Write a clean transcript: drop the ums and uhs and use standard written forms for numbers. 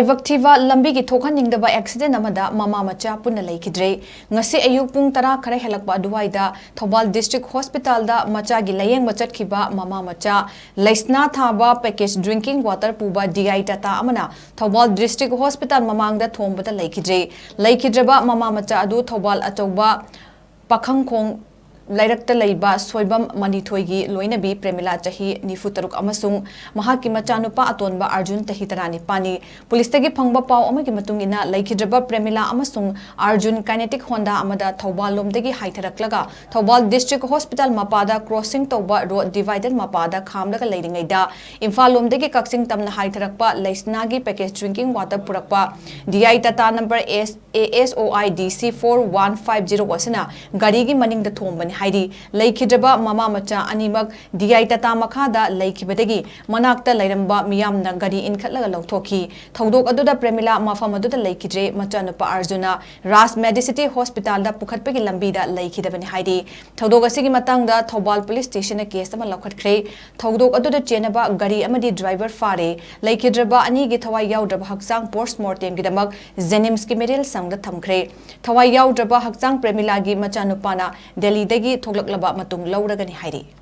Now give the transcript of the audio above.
Laibak Thiba Lambi ki Thokhanningdaba accident Amada Macha Punna Leikhidre ngasi ayuk pung tara khara helakpa aduwaida Thokhanningdaba District Hospital da macha gi layeng machat khiba Macha Laisna Thaba package drinking water puba DI tata amana Thokhanningdaba District Hospital mamangda thombata Leikhidreba Macha adu Thokhanningdaba achauba pakhangkhong Lairakta Laiba Soibam Manithoigi Loinabi Premila Chahi Nifutaruk Amasung Mahaki Machanupa Atonba Arjun Tahitarani Pani Police Tagi Pangba Pau Amaki Matungina Leikhidreba Premila Amasung Arjun Kinetic Honda Amada Thokhanningdaba Lomdagi Haitharaklaga Thokhanningdaba District Hospital Mapada Crossing Toba Road Divided Mapada Khamlaga Leiringaida Imphal Lomdagi Kaksing Tamna Haitharakpa Laisnagi Package Drinking Water Purakpa DI Tata number ASOI DC 4150 wasina Garigi Maning the Thombani Haidi Leikhidreba Macha Animak DI Tata Makhada Leikhibadagi Manakta Lairamba Miyamna Gadi in Katlaga Loktoki Thodok Aduda Premila Mafamaduda Leikhidre Machanupa Arjuna Ras Medicity Hospital da Pukhatpegi Lambida Leikhidabani Haidi Thodok Asigi Matangda Thokhanningdaba Police Station case tama Lokhatkre Thodok Aduda Chenaba Gari Amadi driver Fare Leikhidreba Ani gi Thawai Yaudraba Haksang postmortem gidamak Zenims ki Medical Sangda Thamkre Thawai Yaudraba Haksang Premila gi Machanupana Delhi dagi Thoklaklaba matung lauragani hairi